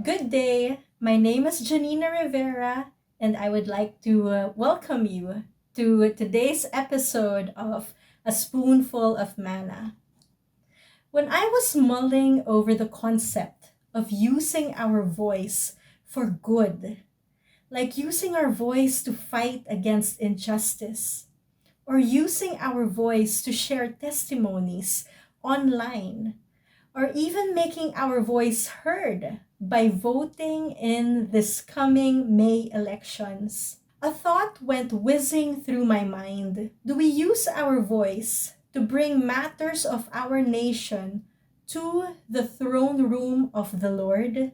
Good day. My name is Janina Rivera, and I would like to welcome you to today's episode of A Spoonful of Manna. When I was mulling over the concept of using our voice for good, like using our voice to fight against injustice, or using our voice to share testimonies online, or even making our voice heard by voting in this coming May elections. A thought went whizzing through my mind. Do we use our voice to bring matters of our nation to the throne room of the Lord?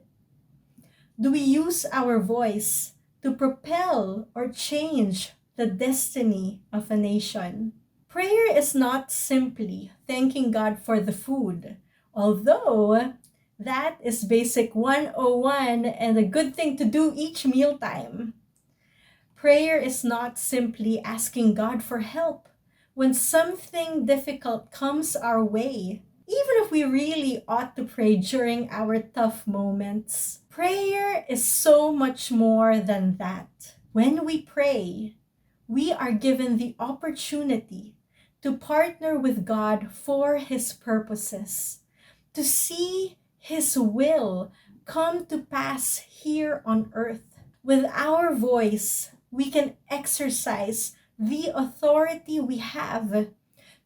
Do we use our voice to propel or change the destiny of a nation? Prayer is not simply thanking God for the food, although that is basic 101 and a good thing to do each mealtime. Prayer is not simply asking God for help when something difficult comes our way, even if we really ought to pray during our tough moments. Prayer is so much more than that. When we pray, we are given the opportunity to partner with God for His purposes, to see His will come to pass here on earth. With our voice, we can exercise the authority we have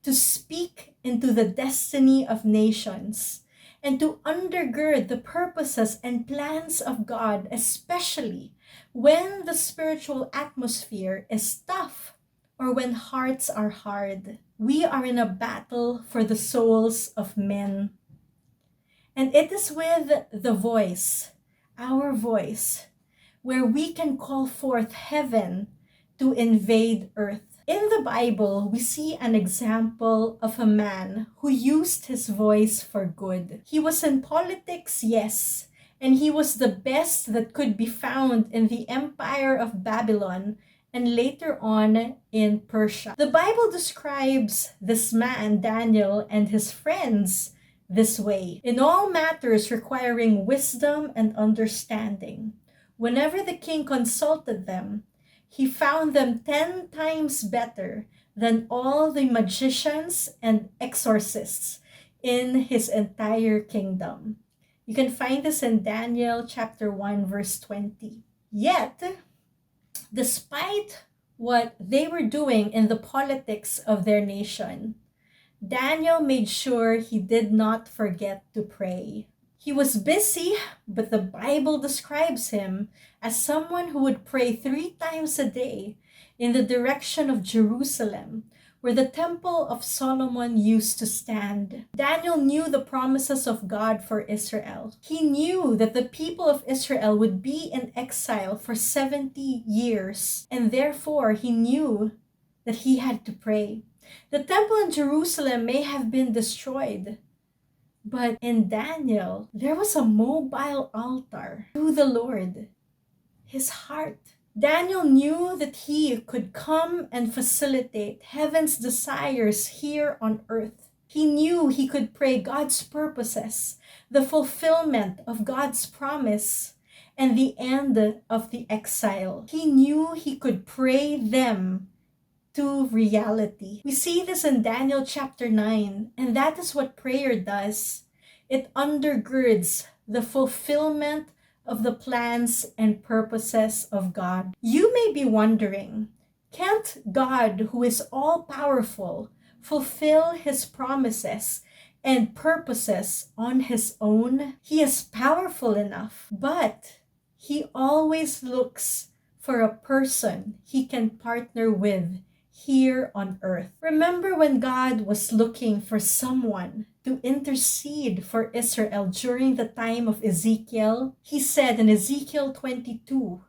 to speak into the destiny of nations and to undergird the purposes and plans of God, especially when the spiritual atmosphere is tough or when hearts are hard. We are in a battle for the souls of men. And it is with the voice, our voice, where we can call forth heaven to invade earth. In the Bible, we see an example of a man who used his voice for good. He was in politics, yes, and he was the best that could be found in the Empire of Babylon and later on in Persia. The Bible describes this man, Daniel, and his friends this way: in all matters requiring wisdom and understanding, whenever the king consulted them, he found them 10 times better than all the magicians and exorcists in his entire kingdom. You can find this in Daniel chapter 1, verse 20. Yet, despite what they were doing in the politics of their nation, Daniel made sure he did not forget to pray. He was busy, but the Bible describes him as someone who would pray 3 times a day in the direction of Jerusalem, where the Temple of Solomon used to stand. Daniel knew the promises of God for Israel. He knew that the people of Israel would be in exile for 70 years, and therefore he knew that he had to pray. The temple in Jerusalem may have been destroyed, but in Daniel, there was a mobile altar to the Lord, his heart. Daniel knew that he could come and facilitate heaven's desires here on earth. He knew he could pray God's purposes, the fulfillment of God's promise, and the end of the exile. He knew he could pray them to reality. We see this in Daniel chapter 9, and that is what prayer does. It undergirds the fulfillment of the plans and purposes of God. You may be wondering, can't God, who is all powerful, fulfill his promises and purposes on his own? He is powerful enough, but he always looks for a person he can partner with here on earth. Remember when God was looking for someone to intercede for Israel during the time of Ezekiel? He said in Ezekiel 22,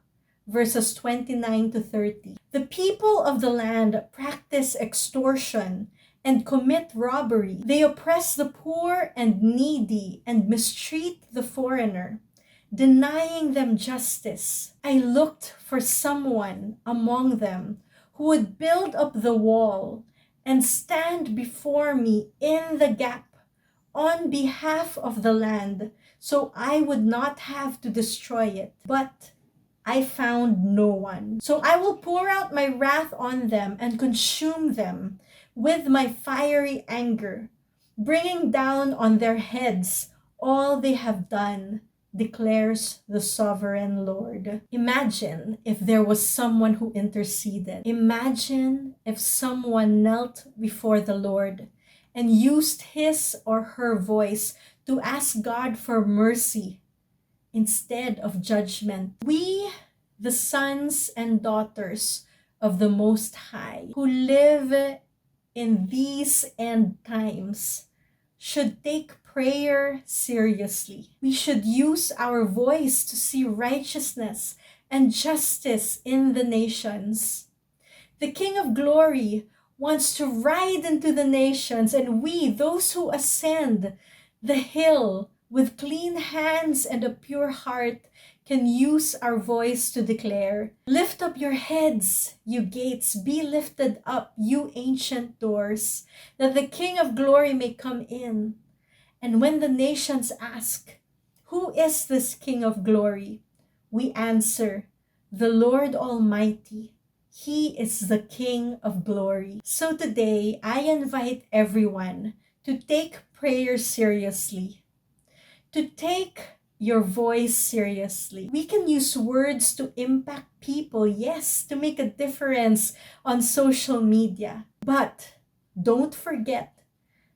verses 29 to 30, "The people of the land practice extortion and commit robbery. They oppress the poor and needy and mistreat the foreigner, denying them justice. I looked for someone among them who would build up the wall and stand before me in the gap on behalf of the land so I would not have to destroy it. But I found no one. So I will pour out my wrath on them and consume them with my fiery anger, bringing down on their heads all they have done, declares the sovereign Lord. Imagine if there was someone who interceded. Imagine if someone knelt before the Lord and used his or her voice to ask God for mercy instead of judgment. We, the sons and daughters of the Most High, who live in these end times, should take prayer seriously. We should use our voice to see righteousness and justice in the nations. The King of Glory wants to ride into the nations, and we, those who ascend the hill with clean hands and a pure heart, can use our voice to declare, "Lift up your heads, you gates, be lifted up, you ancient doors, that the King of Glory may come in." And when the nations ask, "Who is this King of Glory?" we answer, "The Lord Almighty. He is the King of Glory." So today, I invite everyone to take prayer seriously, to take your voice seriously. We can use words to impact people, yes, to make a difference on social media. But don't forget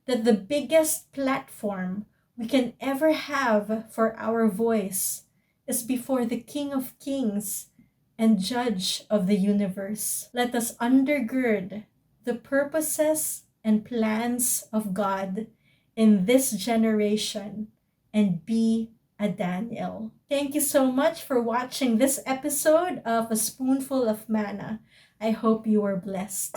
that the biggest platform we can ever have for our voice is before the King of Kings and Judge of the universe. Let us undergird the purposes and plans of God in this generation and be a Daniel. Thank you so much for watching this episode of A Spoonful of Manna. I hope you are blessed.